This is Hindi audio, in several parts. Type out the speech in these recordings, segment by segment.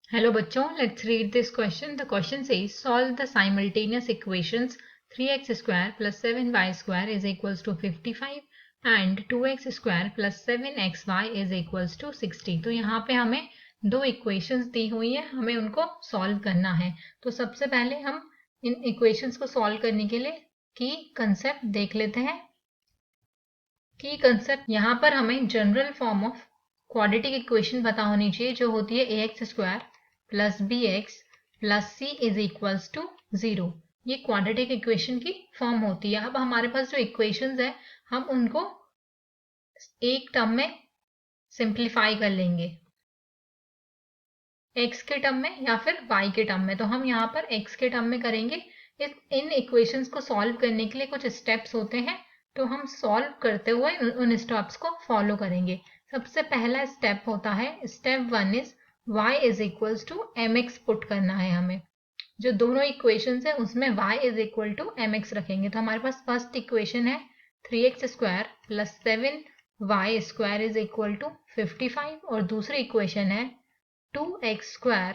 Hello बच्चों, let's read this question. The question says solve the simultaneous equations 3x square plus 7y square is equals to 55 and 2x square plus 7xy is equals to 60. तो यहाँ पे हमें दो इक्वेशंस दी हुई है, हमें उनको सॉल्व करना है। तो सबसे पहले हम इन इक्वेशंस को सॉल्व करने के लिए की कंसेप्ट देख लेते हैं। की कंसेप्ट यहाँ पर हमें general form of quadratic equation पता होनी चाहिए, जो होती है ax square plus B X plus C is equals to 0। ये क्वाड्रेटिक इक्वेशन की फॉर्म होती है। अब हमारे पास जो इक्वेशंस है हम उनको एक टर्म में सिंप्लीफाई कर लेंगे, x के टर्म में या फिर y के टर्म में। तो हम यहाँ पर x के टर्म में करेंगे। इन इक्वेशंस को सॉल्व करने के लिए कुछ स्टेप्स होते हैं, तो हम सॉल्व करते हुए उन स्टेप्स को फॉलो करेंगे। सबसे पहला स्टेप होता है, step 1 is y is equals to mx put करना है हमें। जो दोनों इक्वेशंस है उसमें y is equal to mx रखेंगे। तो हमारे पास फर्स्ट इक्वेशन है 3x square plus 7y square is equal to 55 और दूसरी इक्वेशन है 2x square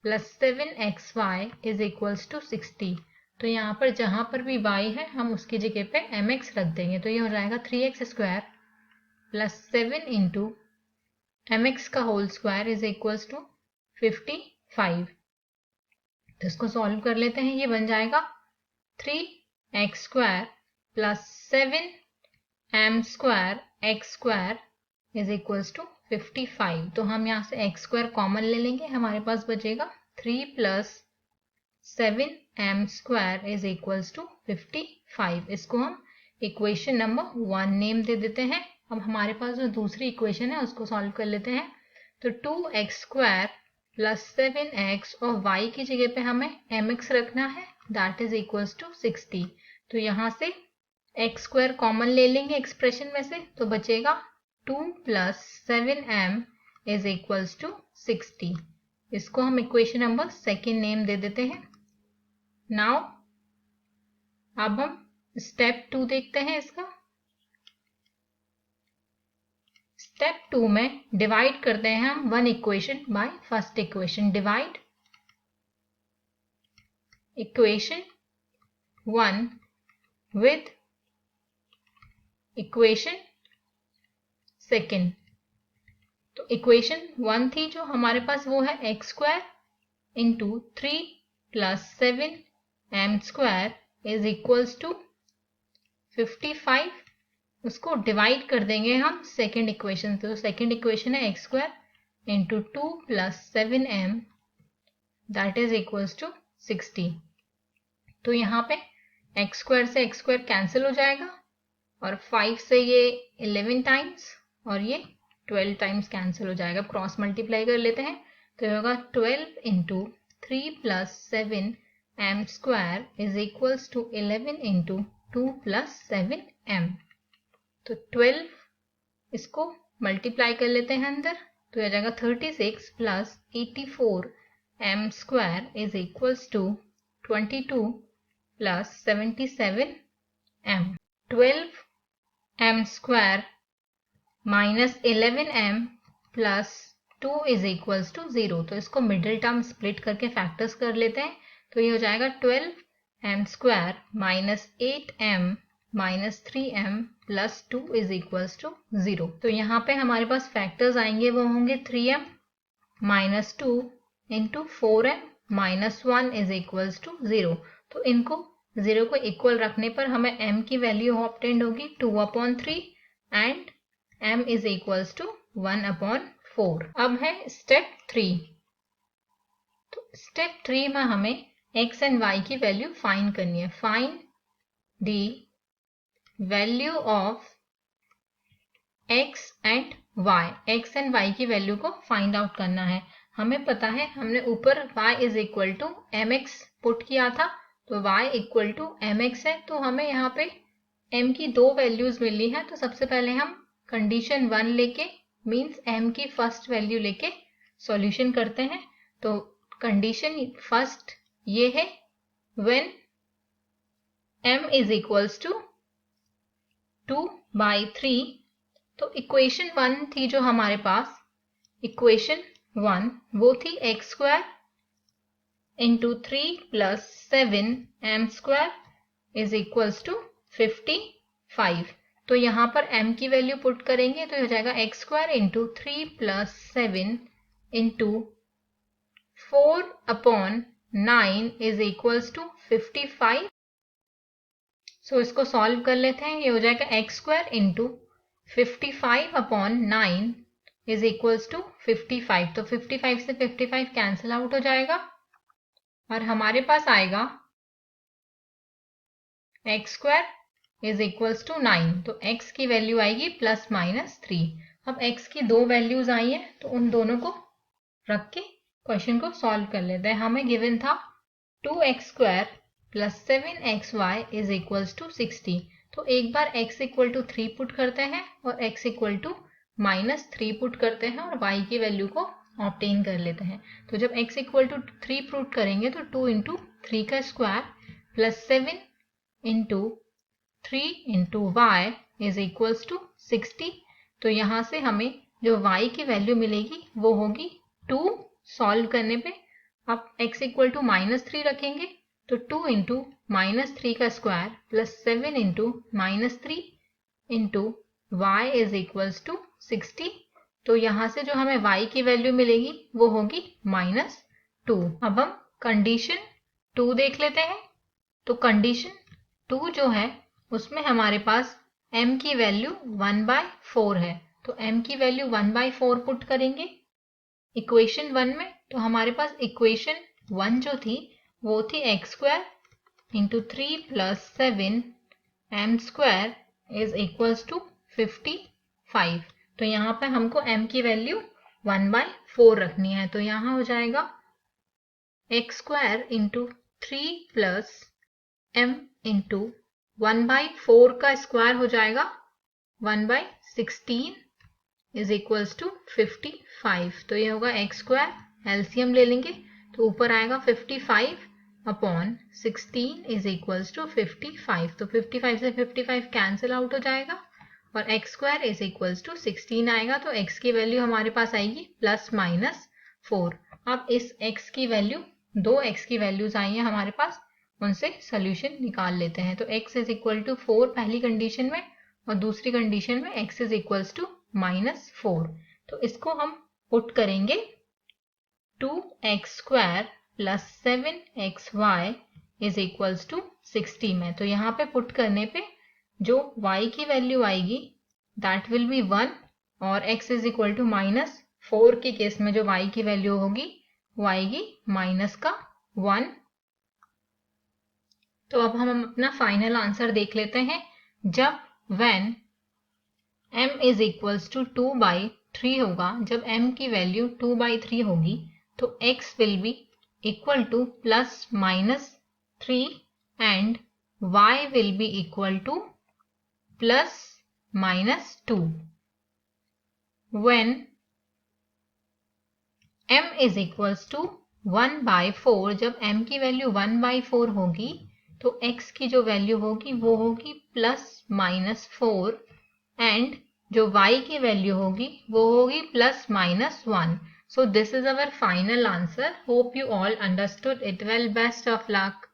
plus 7xy is equals to 60। तो यहाँ पर जहां पर भी y है हम उसकी जगह पे mx रख देंगे। तो ये हो जाएगा 3x square plus 7 into mx का whole square is equals to 55। तो इसको सॉल्व कर लेते हैं। ये बन जाएगा 3x square plus 7m square x square is equals to 55। तो हम यहाँ से x स्क्वायर कॉमन ले लेंगे, हमारे पास बचेगा 3 plus 7m square is equals to 55। इसको हम इक्वेशन नंबर 1 नेम दे देते हैं। अब हमारे पास जो दूसरी इक्वेशन है उसको सॉल्व कर लेते हैं। तो 2x स्क्वायर प्लस 7x और y की जगह पे हमें mx रखना है, दैट इज इक्वल्स टू 60। तो यहाँ से x स्क्वायर कॉमन ले लेंगे एक्सप्रेशन में से, तो बचेगा 2 plus 7m is equals to 60। इसको हम इक्वेशन नंबर 2 नेम दे देते हैं। नाउ अब हम स्टेप 2 देखते हैं इसका। स्टेप 2 में डिवाइड करते हैं हम one equation by first equation. Divide equation 1 with equation 2। तो इक्वेशन 1 थी जो हमारे पास, वो है x square into 3 plus 7m square is equals to 55। उसको डिवाइड कर देंगे हम सेकेंड इक्वेशन से। तो सेकेंड इक्वेशन है x square into 2 plus 7m that is equals to 60। तो यहाँ पे x स्क्वायर से x स्क्वायर कैंसिल हो जाएगा और 5 से ये 11 टाइम्स और ये 12 टाइम्स कैंसिल हो जाएगा। क्रॉस मल्टीप्लाई कर लेते हैं तो ये होगा 12 into 3 plus 7m square is equals to 11 into 2 plus 7m। तो 12 इसको मल्टीप्लाई कर लेते हैं अंदर, तो यह जाएगा 36 plus 84m square is equals to 22 plus 77m। 12m square minus 11m plus 2 is equals to 0। तो इसको मिडिल टर्म स्प्लिट करके फैक्टर्स कर लेते हैं। तो ये हो जाएगा 12m square minus 8m minus 3m plus 2 is equals to 0। तो यहाँ पे हमारे पास फैक्टर्स आएंगे, वो होंगे 3m minus 2 into 4m minus 1 is equals to 0। तो इनको 0 को इक्वल रखने पर हमें m की वैल्यू ऑब्टेंड होगी 2/3 and m is equals to 1/4। अब है स्टेप 3। तो स्टेप 3 में हमें x एंड y की वैल्यू फाइंड करनी है। Find the value of x and y। x and y की वैल्यू को फाइंड आउट करना है। हमें पता है, हमने ऊपर y is equal to mx put किया था, तो y इक्वल टू mx है। तो हमें यहाँ पे m की दो वैल्यूज मिली हैं। तो सबसे पहले हम कंडीशन 1 लेके, मीन्स m की फर्स्ट वैल्यू लेके सॉल्यूशन करते हैं। तो कंडीशन फर्स्ट ये है, when m is equals to 2/3। तो इक्वेशन 1 थी जो हमारे पास, इक्वेशन 1 वो थी x square into 3 plus 7 m square is equals to 55। तो यहाँ पर m की वैल्यू पुट करेंगे तो हो जाएगा x square into 3 plus 7 into 4/9 is equals to 55। So इसको सॉल्व कर लेते हैं। ये हो जाएगा x square into 55/9 is equals to 55। तो 55 से 55 कैंसिल आउट हो जाएगा और हमारे पास आएगा x square is equals to 9। तो x की वैल्यू आएगी प्लस माइनस 3। अब x की दो वैल्यूज आई है तो उन दोनों को रख के क्वेश्चन को सॉल्व कर लेते हैं। हमें गिवन था 2x square plus 7xy is equals to 60। तो एक बार x इक्वल टू 3 पुट करते हैं और x equal to minus 3 put करते हैं और y की वैल्यू को ऑब्टेन कर लेते हैं। तो जब x इक्वल टू 3 पुट करेंगे तो 2 इंटू 3 का square plus 7 into 3 into y is equals to 60। तो यहाँ से हमें जो y की वैल्यू मिलेगी वो होगी 2। सॉल्व करने पे अब x इक्वल टू माइनस 3 रखेंगे तो 2 इंटू माइनस 3 का square plus 7 into minus 3 into y is equals to 60। तो यहाँ से जो हमें y की वैल्यू मिलेगी वो होगी माइनस 2। अब हम कंडीशन 2 देख लेते हैं। तो कंडीशन 2 जो है उसमें हमारे पास m की वैल्यू 1/4 है। तो m की वैल्यू 1/4 पुट करेंगे इक्वेशन 1 में। तो हमारे पास इक्वेशन 1 जो थी वो थी x square into 3 plus 7 m square is equals to 55। तो यहाँ पे हमको m की वैल्यू 1/4 रखनी है। तो यहाँ हो जाएगा x square into 3 plus m into 1/4 का स्क्वायर हो जाएगा 1/16 इज इक्वल्स टू 55। तो ये होगा x स्क्वायर एलसीएम ले लेंगे तो ऊपर आएगा 55/16 इज इक्वल्स टू 55। तो 55 से 55 कैंसिल आउट हो जाएगा और x square is equals to 16 आएगा। तो x की वैल्यू हमारे पास आएगी प्लस माइनस 4। अब इस x की वैल्यू दो x की वैल्यूज आई हैं हमारे पास, उनसे सोल्यूशन निकाल लेते हैं। तो x इज इक्वल टू 4 पहली कंडीशन में और दूसरी कंडीशन में x is equals to minus 4। तो इसको हम पुट करेंगे 2x square plus 7xy is equals to 60 में। तो यहाँ पे पुट करने पे जो y की वैल्यू आएगी दैट विल बी 1 और x is equal to minus 4 के केस में जो y की वैल्यू होगी वो आएगी माइनस का 1। तो अब हम अपना फाइनल आंसर देख लेते हैं। जब when m is equals to 2/3 होगा, जब m की वैल्यू 2/3 होगी तो x will be equal to plus minus 3 and y will be equal to plus minus 2। when m is equals to 1/4, जब m की वैल्यू 1/4 होगी तो x की जो वैल्यू होगी वो होगी प्लस माइनस 4 एंड जो y की वैल्यू होगी वो होगी plus minus 1। So this is our final answer. Hope you all understood it well. Best of luck.